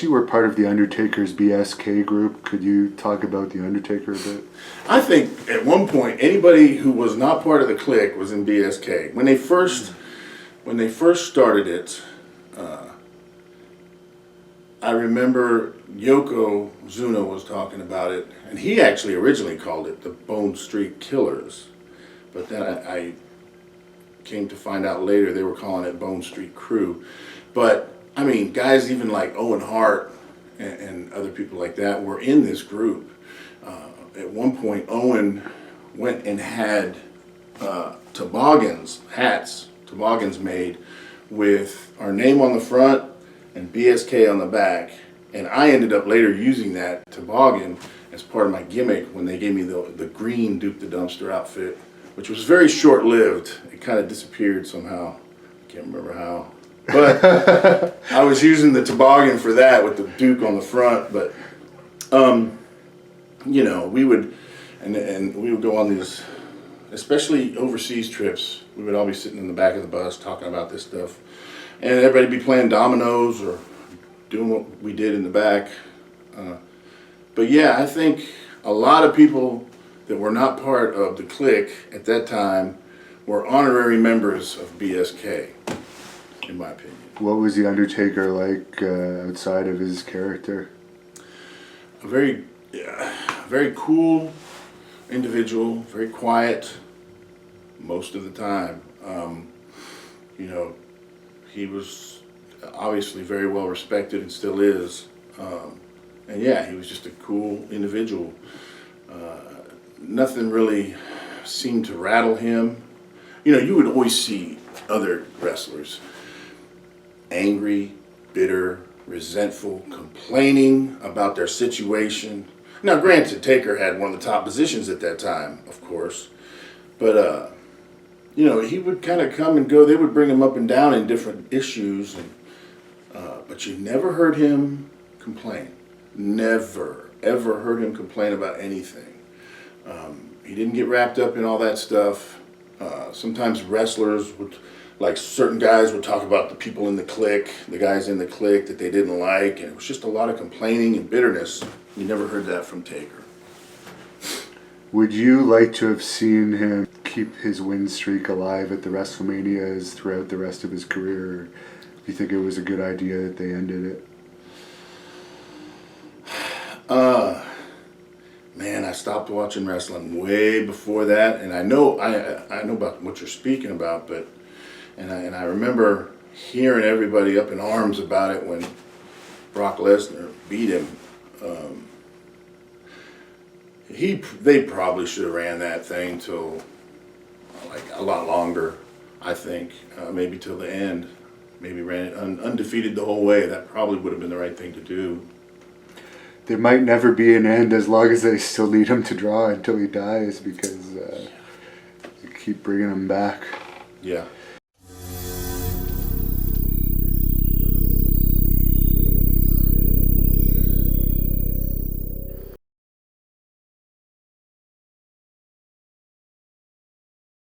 you were part of the Undertakers BSK group. Could you talk about the Undertaker a bit? I think at one point anybody who was not part of the clique was in BSK. When they first started it, I remember Yokozuna was talking about it, and he actually originally called it the Bone Street Killers, but then I came to find out later they were calling it Bone Street Crew. But I mean, guys even like Owen Hart and other people like that were in this group. At one point, Owen went and had toboggans made with our name on the front and BSK on the back. And I ended up later using that toboggan as part of my gimmick when they gave me the green Duke the Dumpster outfit, which was very short-lived. It kind of disappeared somehow. I can't remember how. But I was using the toboggan for that with the Duke on the front. But, you know, we would go on these, especially overseas trips. We would all be sitting in the back of the bus talking about this stuff. And everybody would be playing dominoes or doing what we did in the back. But yeah, I think a lot of people that were not part of the clique at that time were honorary members of BSK, in my opinion. What was the Undertaker like outside of his character? A very cool individual, very quiet most of the time. You know, he was obviously very well respected and still is. And yeah, he was just a cool individual. Nothing really seemed to rattle him. You know, you would always see other wrestlers angry, bitter, resentful, complaining about their situation. Now, granted, Taker had one of the top positions at that time, of course. But, you know, he would kind of come and go. They would bring him up and down in different issues. But you never heard him complain. Never, ever heard him complain about anything. He didn't get wrapped up in all that stuff. Sometimes wrestlers would, like certain guys would talk about the people in the clique, the guys in the clique that they didn't like, and it was just a lot of complaining and bitterness. You never heard that from Taker. Would you like to have seen him keep his win streak alive at the WrestleManias throughout the rest of his career? Or do you think it was a good idea that they ended it? Man, I stopped watching wrestling way before that, and I know about what you're speaking about, but and I remember hearing everybody up in arms about it when Brock Lesnar beat him. They probably should have ran that thing till like a lot longer. I think maybe till the end. Maybe ran it undefeated the whole way. That probably would have been the right thing to do. There might never be an end as long as they still need him to draw until he dies, because they keep bringing him back. Yeah.